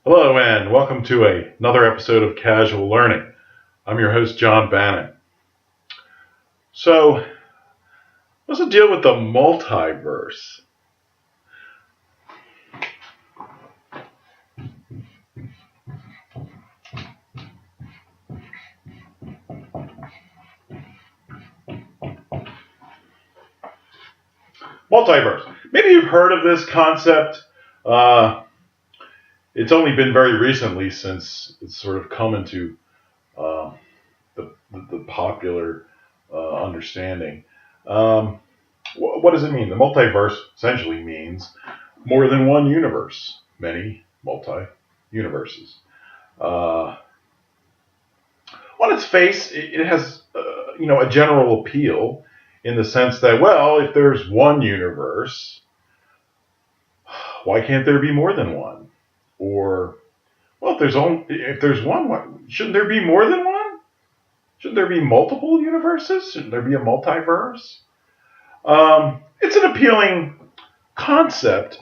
Hello and welcome to another episode of Casual Learning. I'm your host, John Bannan. So, what's the deal with the multiverse? Multiverse. Maybe you've heard of this concept. It's only been very recently since it's sort of come into uh, the popular understanding. Um, what does it mean? The multiverse essentially means more than one universe, many multi-universes. Uh, on its face, it has a general appeal in the sense that, well, if there's one universe, why can't there be more than one? Or, well, if there's one, shouldn't there be more than one? Shouldn't there be multiple universes? Shouldn't there be a multiverse? It's an appealing concept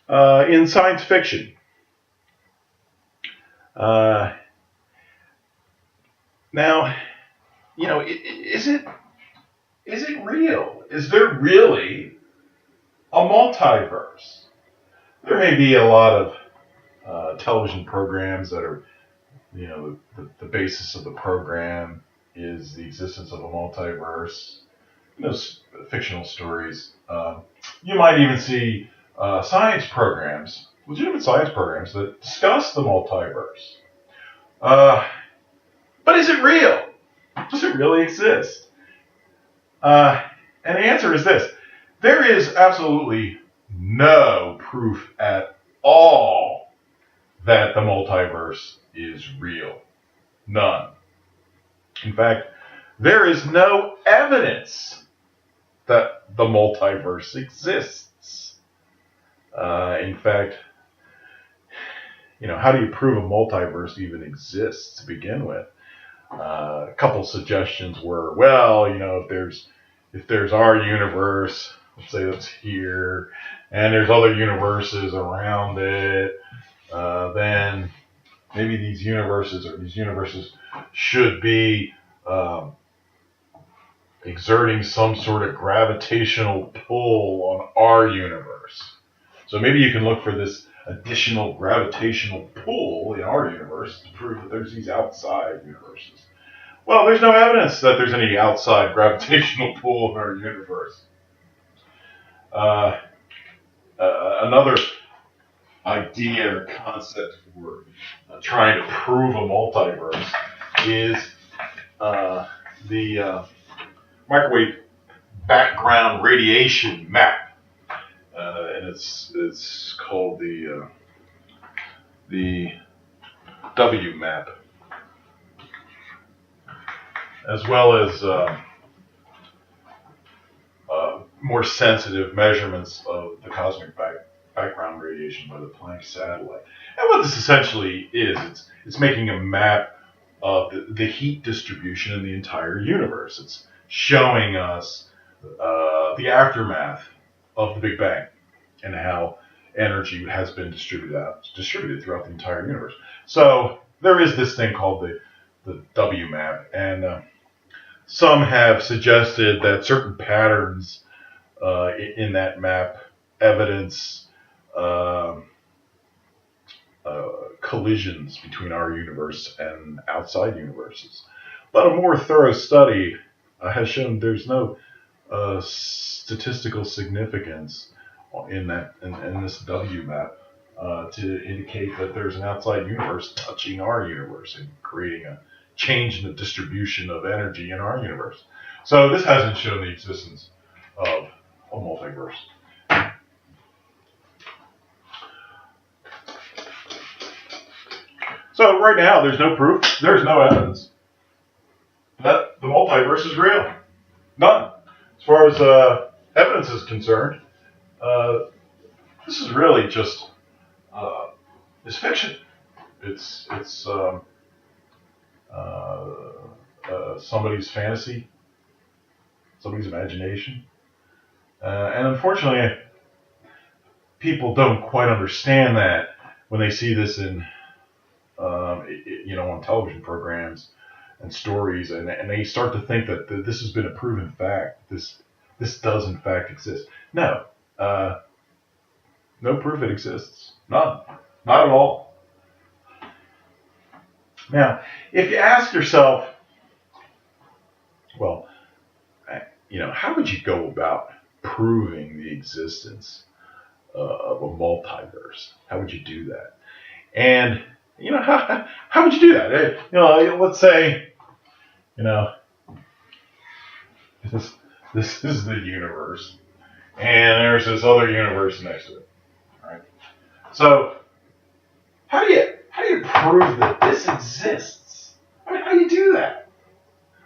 in science fiction. Now, is it real? Is there really a multiverse? There may be a lot of television programs that are, the basis of the program is the existence of a multiverse. Fictional stories. You might even see science programs, legitimate science programs that discuss the multiverse. But is it real? Does it really exist? And the answer is this. There is absolutely no proof at all that the multiverse is real. None. In fact, there is no evidence that the multiverse exists. In fact, how do you prove a multiverse even exists to begin with? A couple suggestions were, well, if there's our universe, let's say that's here, and there's other universes around it, then maybe these universes should be exerting some sort of gravitational pull on our universe. So maybe you can look for this additional gravitational pull in our universe to prove that there's these outside universes. Well, there's no evidence that there's any outside gravitational pull in our universe. Another idea or concept for trying to prove a multiverse is the microwave background radiation map, and it's called the W map, as well as more sensitive measurements of the cosmic background radiation by the Planck satellite. And what this essentially is, it's making a map of the heat distribution in the entire universe. It's showing us the aftermath of the Big Bang and how energy has been distributed throughout the entire universe. So there is this thing called the W map, and some have suggested that certain patterns in that map evidence collisions between our universe and outside universes. But a more thorough study has shown there's no statistical significance in this W map to indicate that there's an outside universe touching our universe and creating a change in the distribution of energy in our universe. So this hasn't shown the existence of a multiverse. So right now, there's no proof, there's no evidence that the multiverse is real. None. As far as evidence is concerned, this is really just it's fiction. It's somebody's fantasy, somebody's imagination, and unfortunately, people don't quite understand that when they see this in, on television programs and stories, and they start to think that this has been a proven fact. This does in fact exist. No, no proof it exists. None. Not at all. Now, if you ask yourself, well, how would you go about proving the existence of a multiverse? How would you do that? And how would you do that? Let's say, this is the universe, and there's this other universe next to it. Right? So, how do you prove that this exists? I mean, how do you do that?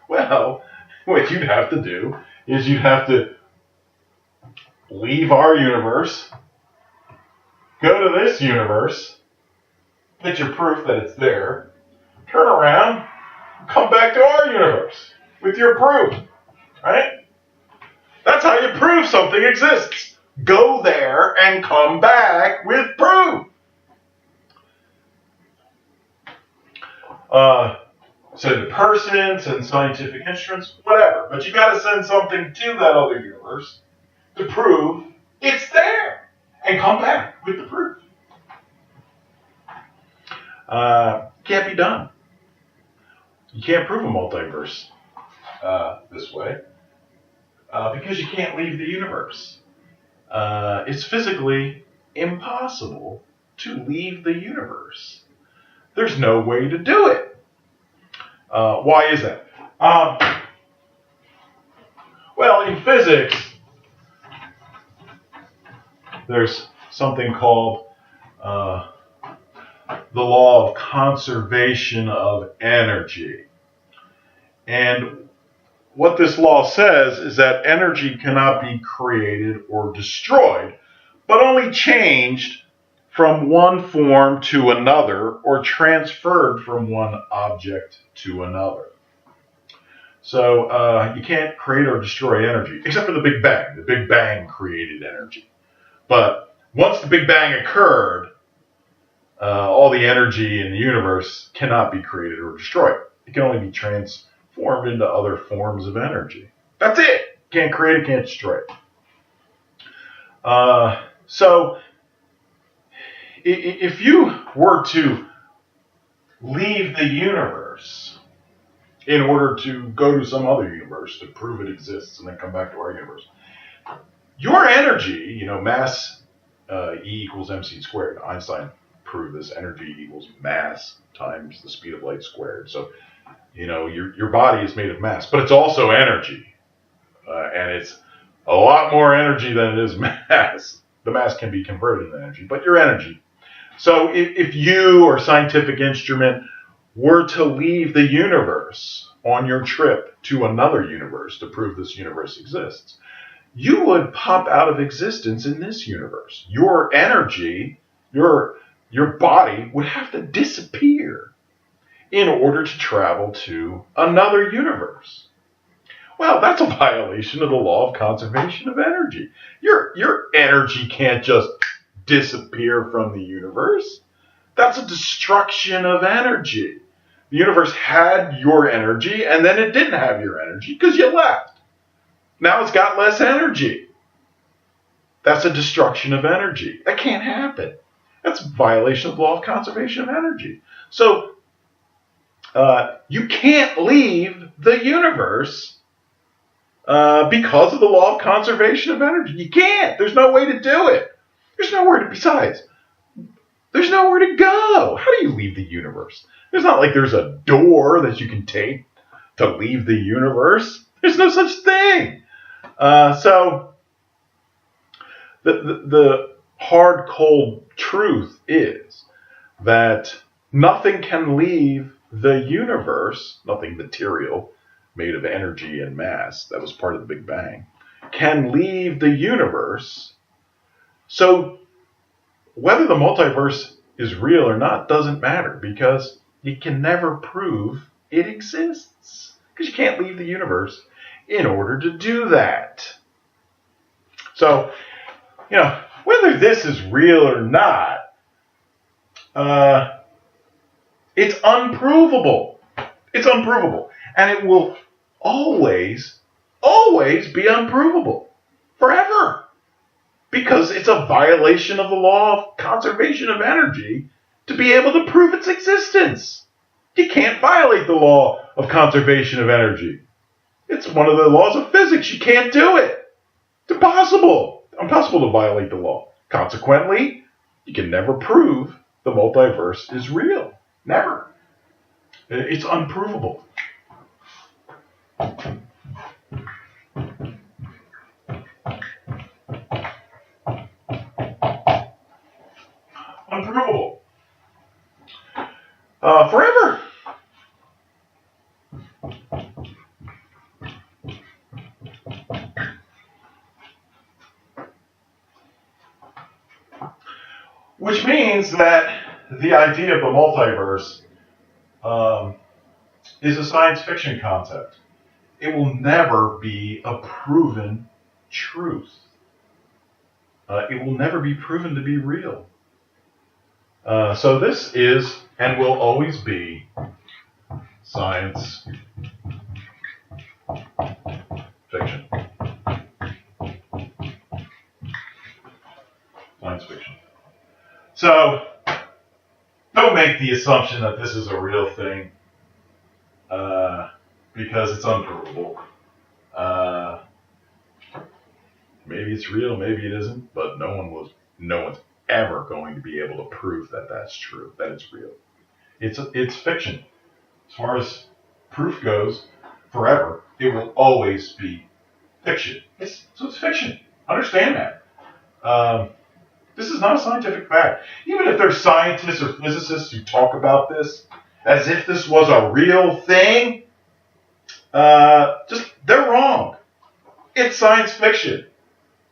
Well, what you'd have to do is you'd have to leave our universe, go to this universe, get your proof that it's there, turn around, come back to our universe with your proof, right? That's how you prove something exists. Go there and come back with proof. Send a person, send scientific instruments, whatever. But you got to send something to that other universe to prove it's there and come back with the proof. Can't be done. You can't prove a multiverse this way because you can't leave the universe. It's physically impossible to leave the universe. There's no way to do it. Why is that? Well, in physics, there's something called the law of conservation of energy. And what this law says is that energy cannot be created or destroyed, but only changed from one form to another or transferred from one object to another. So you can't create or destroy energy, except for the Big Bang. The Big Bang created energy. But once the Big Bang occurred, all the energy in the universe cannot be created or destroyed. It can only be transformed into other forms of energy. That's it. Can't create it, can't destroy it. So if you were to leave the universe in order to go to some other universe to prove it exists and then come back to our universe, your energy, mass E equals mc squared. Einstein proved this. Energy equals mass times the speed of light squared. So, your body is made of mass, but it's also energy. And it's a lot more energy than it is mass. The mass can be converted into energy, but your energy. So if you or a scientific instrument were to leave the universe on your trip to another universe to prove this universe exists, you would pop out of existence in this universe. Your energy, your body would have to disappear in order to travel to another universe. Well, that's a violation of the law of conservation of energy. Your energy can't just disappear from the universe. That's a destruction of energy. The universe had your energy, and then it didn't have your energy because you left. Now it's got less energy. That's a destruction of energy. That can't happen. That's a violation of the law of conservation of energy. So you can't leave the universe because of the law of conservation of energy. You can't. There's no way to do it. There's nowhere to, besides, there's nowhere to go. How do you leave the universe? It's not like there's a door that you can take to leave the universe. There's no such thing. So the hard, cold truth is that nothing can leave the universe, nothing material made of energy and mass, that was part of the Big Bang, can leave the universe. So whether the multiverse is real or not doesn't matter, because you can never prove it exists, because you can't leave the universe in order to do that. So, whether this is real or not, Uh, it's unprovable. It's unprovable. And it will always, always be unprovable. Forever. Because it's a violation of the law of conservation of energy to be able to prove its existence. You can't violate the law of conservation of energy. It's one of the laws of physics. You can't do it. It's impossible. Impossible to violate the law. Consequently, you can never prove the multiverse is real. Never. It's unprovable. Unprovable. Forever. Which means that the idea of the multiverse is a science fiction concept. It will never be a proven truth. It will never be proven to be real. So this is and will always be science fiction. Science fiction. So don't make the assumption that this is a real thing because it's unprovable. Maybe it's real, maybe it isn't, but no one's ever going to be able to prove that that's true, that it's real. It's fiction. As far as proof goes, forever, it will always be fiction. So it's fiction. Understand that. This is not a scientific fact. Even if there's scientists or physicists who talk about this as if this was a real thing, they're wrong. It's science fiction.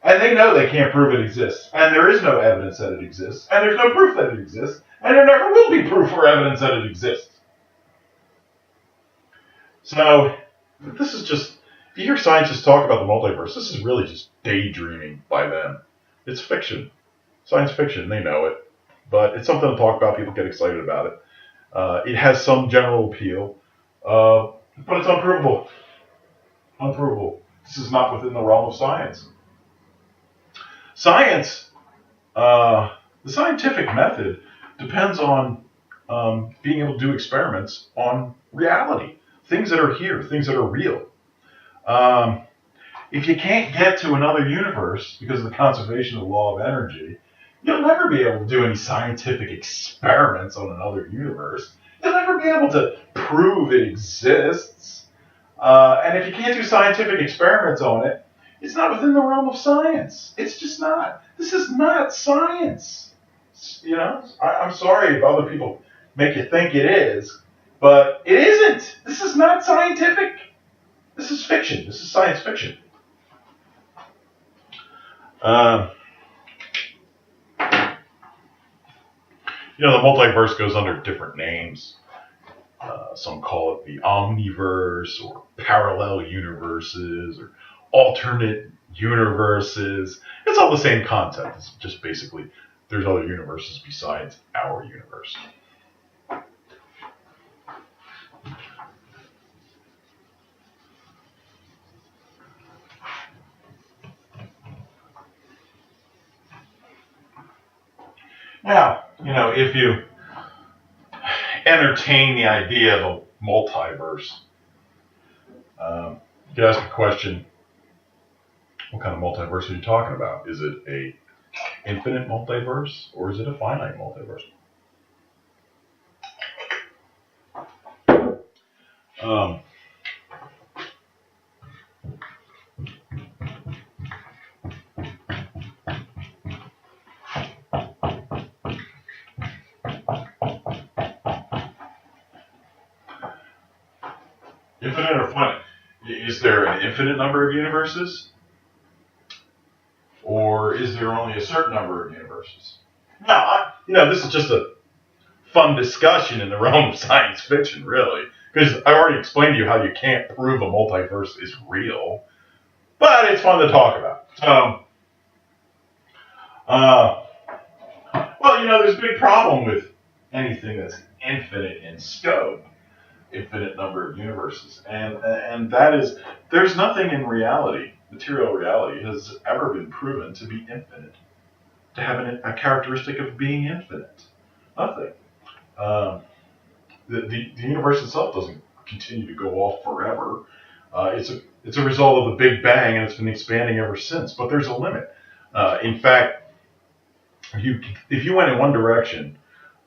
And they know they can't prove it exists. And there is no evidence that it exists. And there's no proof that it exists. And there never will be proof or evidence that it exists. So, this is just, if you hear scientists talk about the multiverse, this is really just daydreaming by them. It's fiction. Science fiction, they know it. But it's something to talk about. People get excited about it. It has some general appeal. But it's unprovable. Unprovable. This is not within the realm of science. Science, the scientific method depends on being able to do experiments on reality. Things that are here, things that are real. If you can't get to another universe because of the conservation of the law of energy, you'll never be able to do any scientific experiments on another universe. You'll never be able to prove it exists. And if you can't do scientific experiments on it, it's not within the realm of science. It's just not. This is not science. You know, I'm sorry if other people make you think it is, but it isn't. This is not scientific. This is fiction. This is science fiction. The multiverse goes under different names. Some call it the omniverse or parallel universes or alternate universes. It's all the same concept. It's just basically there's other universes besides our universe. Now, if you entertain the idea of a multiverse, you could ask a question, what kind of multiverse are you talking about? Is it a infinite multiverse or is it a finite multiverse? Infinite or finite? Is there an infinite number of universes? Or is there only a certain number of universes? Now, this is just a fun discussion in the realm of science fiction, really. Because I already explained to you how you can't prove a multiverse is real. But it's fun to talk about. So, there's a big problem with anything that's infinite in scope, infinite number of universes, and that is, there's nothing in reality, material reality, has ever been proven to be infinite, to have a characteristic of being infinite. Nothing. Um, the universe itself doesn't continue to go off forever. It's a result of the Big Bang, and it's been expanding ever since. But there's a limit. In fact, if you went in one direction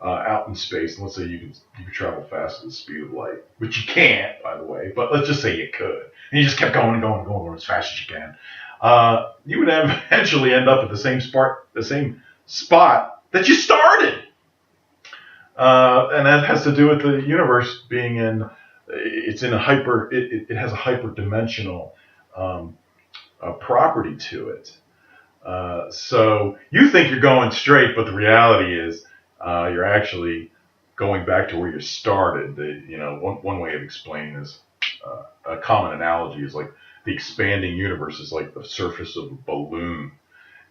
out in space, and let's say you could travel fast at the speed of light, which you can't, by the way, but let's just say you could, and you just kept going and going and going as fast as you can, you would eventually end up at the same spot that you started. And that has to do with the universe being it's in a it has a hyperdimensional property to it. So you think you're going straight, but the reality is you're actually going back to where you started. One way of explaining this, a common analogy is like the expanding universe is like the surface of a balloon,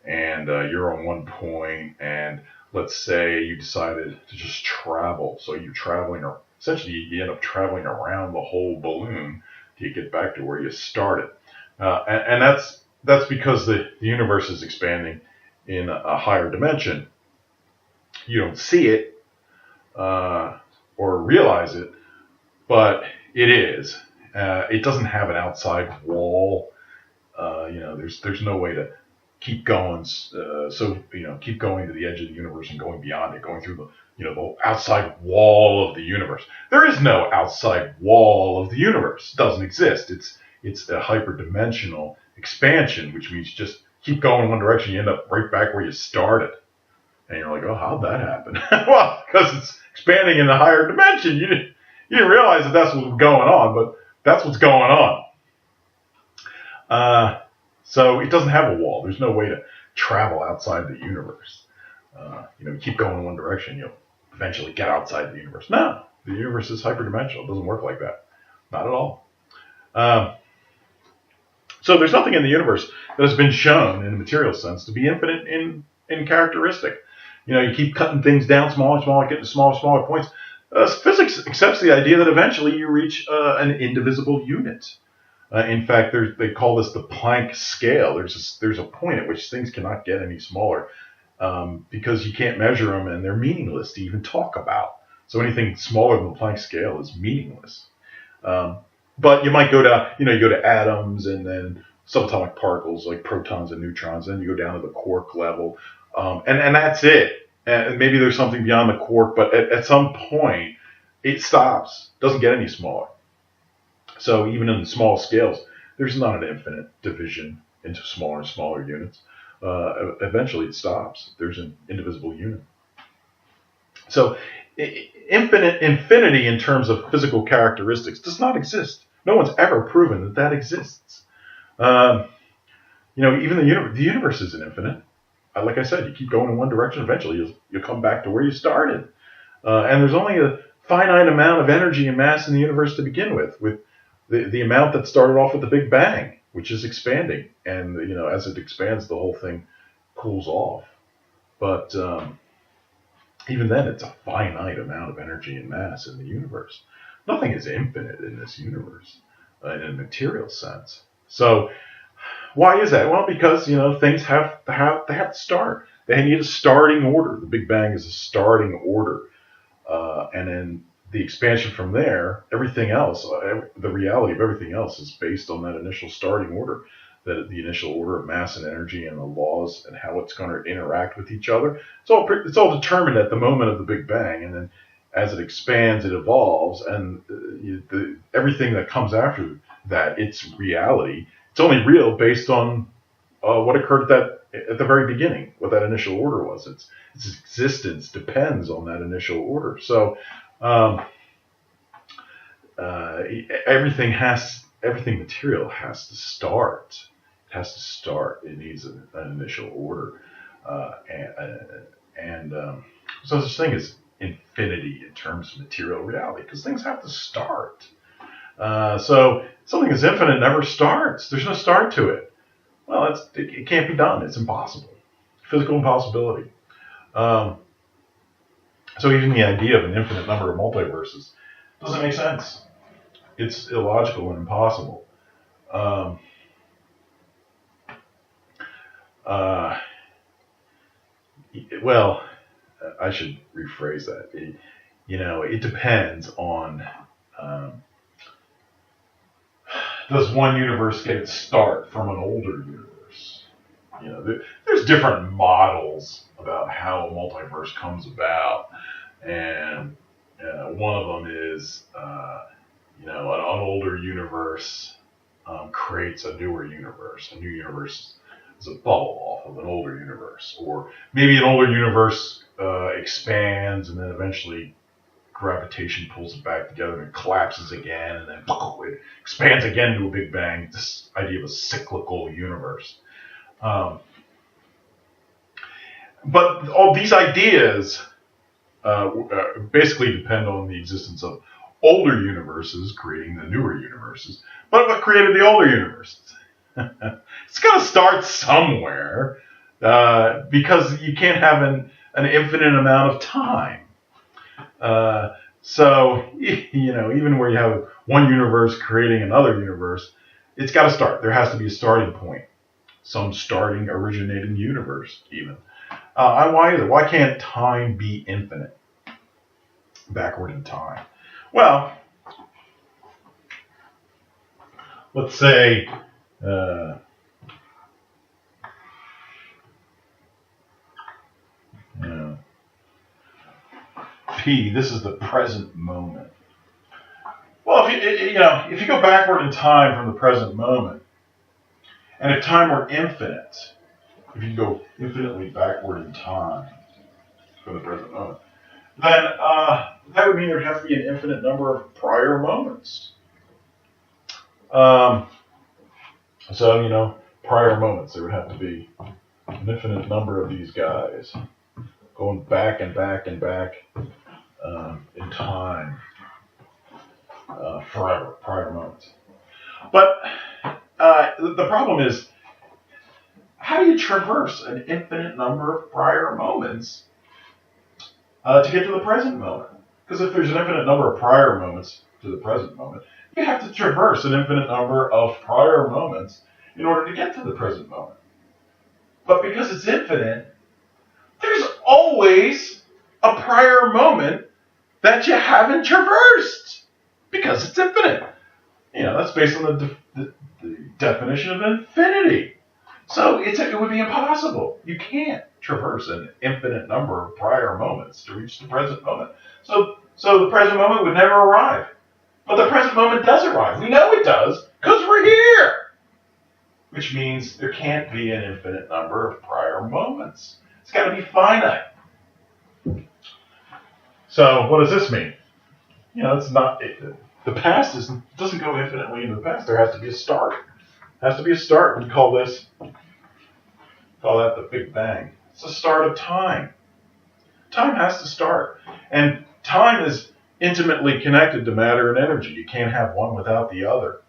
and you're on one point, and let's say you decided to just travel. So you're traveling, or essentially you end up traveling around the whole balloon to get back to where you started. And that's because the universe is expanding in a higher dimension. You don't see it or realize it, but it is. It doesn't have an outside wall. There's no way to keep going. Keep going to the edge of the universe and going beyond it, going through the outside wall of the universe. There is no outside wall of the universe. It doesn't exist. It's a hyperdimensional expansion, which means just keep going in one direction, you end up right back where you started. And you're like, oh, how'd that happen? Well, because it's expanding in a higher dimension. You didn't realize that's what was going on, but that's what's going on. So it doesn't have a wall. There's no way to travel outside the universe. You keep going in one direction, you'll eventually get outside the universe. No, the universe is hyperdimensional. It doesn't work like that. Not at all. So there's nothing in the universe that has been shown in a material sense to be infinite in characteristic. You keep cutting things down smaller and smaller, getting to smaller and smaller points. Physics accepts the idea that eventually you reach an indivisible unit. In fact, they call this the Planck scale. There's a point at which things cannot get any smaller because you can't measure them, and they're meaningless to even talk about. So anything smaller than the Planck scale is meaningless. But you might go down, you go to atoms and then subatomic particles like protons and neutrons. Then you go down to the quark level, and that's it. And maybe there's something beyond the quark, but at some point it stops. Doesn't get any smaller. So even in the small scales, there's not an infinite division into smaller and smaller units. Eventually it stops. There's an indivisible unit. So infinity in terms of physical characteristics does not exist. No one's ever proven that exists. Even the universe isn't infinite. Like I said, you keep going in one direction, eventually you'll come back to where you started. And there's only a finite amount of energy and mass in the universe to begin with the amount that started off with the Big Bang, which is expanding. And, as it expands, the whole thing cools off. But even then, it's a finite amount of energy and mass in the universe. Nothing is infinite in this universe in a material sense. So why is that? Well, because, things have to start. They need a starting order. The Big Bang is a starting order. And then the expansion from there, everything else, the reality of everything else is based on that initial starting order, that the initial order of mass and energy and the laws and how it's going to interact with each other. It's all determined at the moment of the Big Bang, and then as it expands, it evolves, and everything that comes after that, it's reality. It's only real based on what occurred at the very beginning, what that initial order was. Its existence depends on that initial order. So everything material has to start. It has to start. It needs an initial order, and so such thing as infinity in terms of material reality, because things have to start. So something that's infinite never starts. There's no start to it. Well, it can't be done. It's impossible. Physical impossibility. So even the idea of an infinite number of multiverses doesn't make sense. It's illogical and impossible. Um, uh, well, I should rephrase that. It depends on, um, does one universe get its start from an older universe? There's different models about how a multiverse comes about, and one of them is, an older universe creates a newer universe. A new universe is a bubble off of an older universe, or maybe an older universe expands and then eventually gravitation pulls it back together and it collapses again, and then it expands again to a big bang. This idea of a cyclical universe. But all these ideas basically depend on the existence of older universes creating the newer universes. But what created the older universes? It's got to start somewhere, because you can't have an infinite amount of time. So even where you have one universe creating another universe, it's got to start. There has to be a starting point, some starting originating universe even. Why is it? Why can't time be infinite? Backward in time. Well, let's say P. This is the present moment. Well, if you go backward in time from the present moment, and if time were infinite, if you go infinitely backward in time from the present moment, then that would mean there'd have to be an infinite number of prior moments. Prior moments, there would have to be an infinite number of these guys going back and back and back in time forever, prior moments. But the problem is, how do you traverse an infinite number of prior moments to get to the present moment? Because if there's an infinite number of prior moments to the present moment, you have to traverse an infinite number of prior moments in order to get to the present moment. But because it's infinite, there's always a prior moment that you haven't traversed because it's infinite. That's based on the definition of infinity. So it would be impossible. You can't traverse an infinite number of prior moments to reach the present moment. So the present moment would never arrive. But the present moment does arrive. We know it does because we're here. Which means there can't be an infinite number of prior moments. It's got to be finite. So what does this mean? It's not. The past doesn't go infinitely into the past. There has to be a start. There has to be a start. We call that the Big Bang. It's the start of time. Time has to start. And time is intimately connected to matter and energy. You can't have one without the other.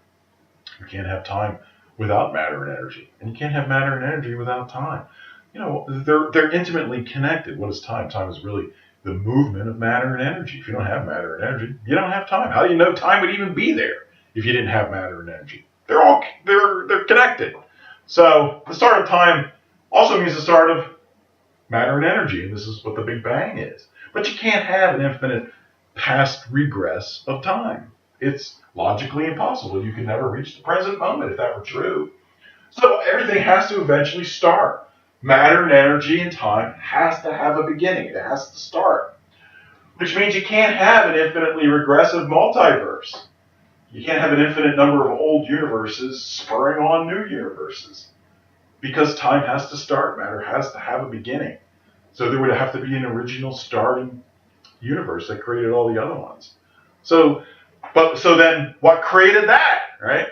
You can't have time without matter and energy. And you can't have matter and energy without time. They're intimately connected. What is time? Time is really the movement of matter and energy. If you don't have matter and energy, you don't have time. How do you know time would even be there if you didn't have matter and energy? They're connected. So the start of time also means the start of matter and energy, and this is what the Big Bang is. But you can't have an infinite past regress of time. It's logically impossible. You could never reach the present moment if that were true. So everything has to eventually start. Matter and energy and time has to have a beginning. It has to start. Which means you can't have an infinitely regressive multiverse. You can't have an infinite number of old universes spurring on new universes. Because time has to start. Matter has to have a beginning. So there would have to be an original starting universe that created all the other ones. So then what created that, right?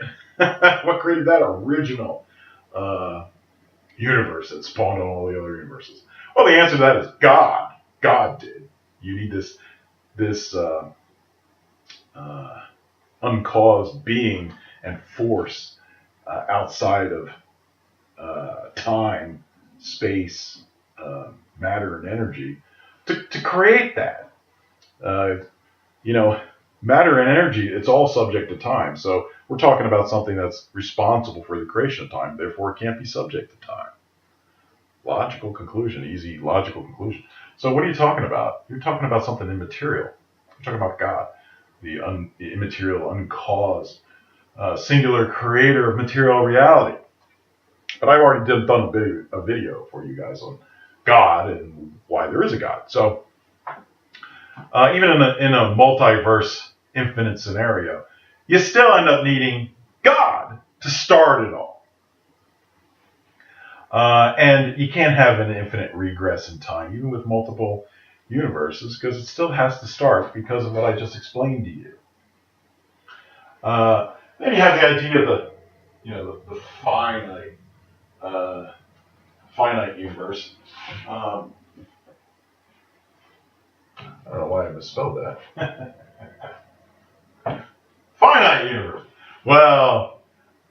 What created that original universe that spawned on all the other universes? Well, the answer to that is God. God did. You need this uncaused being and force outside of time, space, matter, and energy to create that. Uh, you know, matter and energy, it's all subject to time. So we're talking about something that's responsible for the creation of time, therefore it can't be subject to time. Logical conclusion, easy logical conclusion. So what are you talking about? You're talking about something immaterial. You're talking about God, the immaterial, uncaused, singular creator of material reality. But I've already done a video for you guys on God and why there is a God. So even in a multiverse infinite scenario, you still end up needing God to start it all. And you can't have an infinite regress in time, even with multiple universes, because it still has to start because of what I just explained to you. Then you have the idea of the finite, finite universe. I don't know why I misspelled that. Finite universe. Well,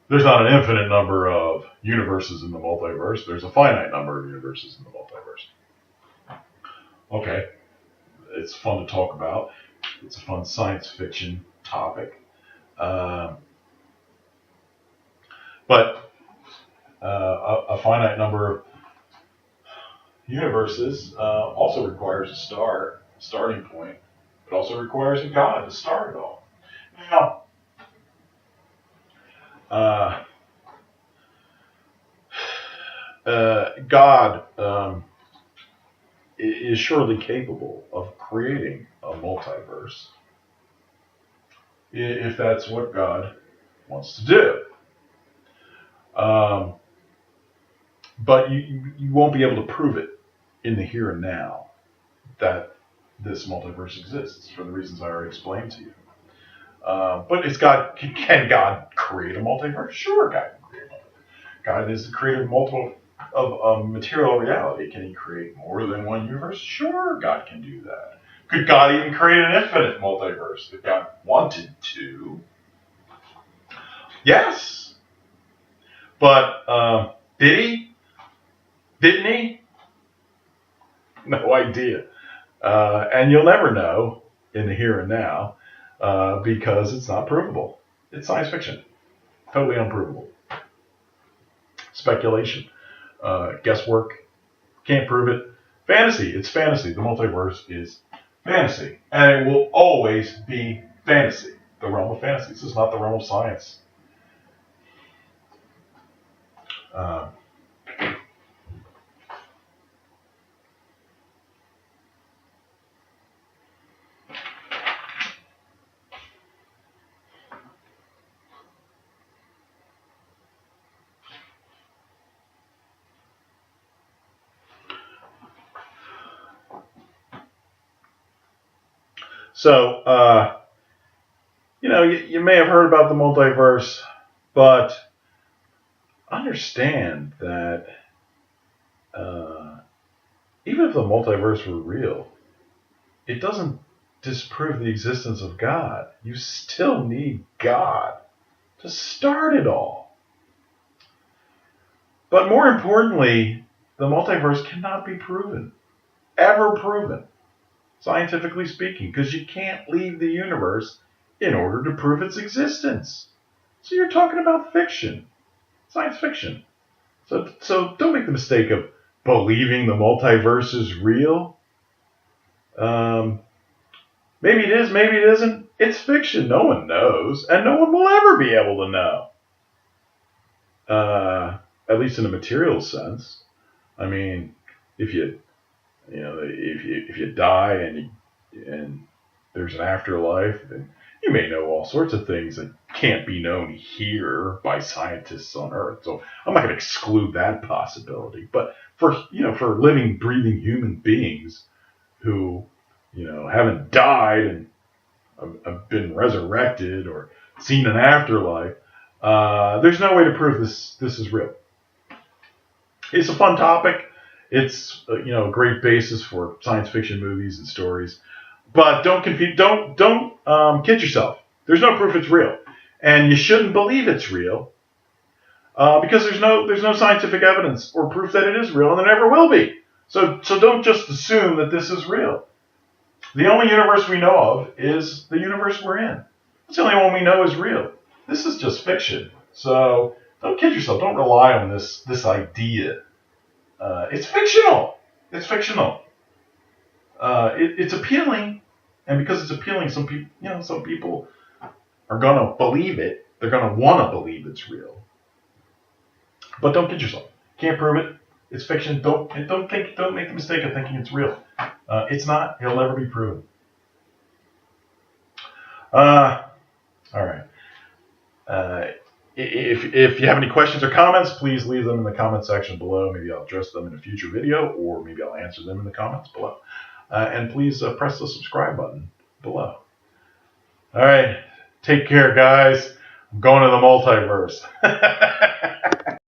there's not an infinite number of universes in the multiverse. There's a finite number of universes in the multiverse. Okay, it's fun to talk about. It's a fun science fiction topic. But a finite number of universes also requires a starting point. It also requires a God to start it all. Now, God is surely capable of creating a multiverse if that's what God wants to do. But you won't be able to prove it in the here and now that this multiverse exists for the reasons I already explained to you. But it's God. Can God create a multiverse? Sure, God can create a multiverse. God is the creator of multiple of material reality. Can He create more than one universe? Sure, God can do that. Could God even create an infinite multiverse if God wanted to? Yes. But did He? Didn't He? No idea. And you'll never know in the here and now because it's not provable. It's science fiction. Totally unprovable. Speculation. Guesswork. Can't prove it. Fantasy. It's fantasy. The multiverse is fantasy. And it will always be fantasy. The realm of fantasy. This is not the realm of science. So, you may have heard about the multiverse, but understand that even if the multiverse were real, it doesn't disprove the existence of God. You still need God to start it all. But more importantly, the multiverse cannot be proven, ever proven, scientifically speaking, because you can't leave the universe in order to prove its existence. So you're talking about fiction, science fiction. So don't make the mistake of believing the multiverse is real. Maybe it is, maybe it isn't. It's fiction. No one knows, and no one will ever be able to know. At least in a material sense. I mean, if you die and there's an afterlife, then you may know all sorts of things that can't be known here by scientists on Earth. So I'm not going to exclude that possibility. But for living, breathing human beings who haven't died and have been resurrected or seen an afterlife, there's no way to prove this is real. It's a fun topic. It's a great basis for science fiction movies and stories. But don't kid yourself. There's no proof it's real, and you shouldn't believe it's real because there's no scientific evidence or proof that it is real, and there never will be. So don't just assume that this is real. The only universe we know of is the universe we're in. It's the only one we know is real. This is just fiction. So don't kid yourself. Don't rely on this idea. It's fictional. It's fictional. It's appealing, and because it's appealing, some people are gonna believe it. They're gonna want to believe it's real. But don't kid yourself. Can't prove it. It's fiction. Don't make the mistake of thinking it's real. It's not. It'll never be proven. All right. If you have any questions or comments, please leave them in the comment section below. Maybe I'll address them in a future video, or maybe I'll answer them in the comments below. And please press the subscribe button below. All right. Take care, guys. I'm going to the multiverse.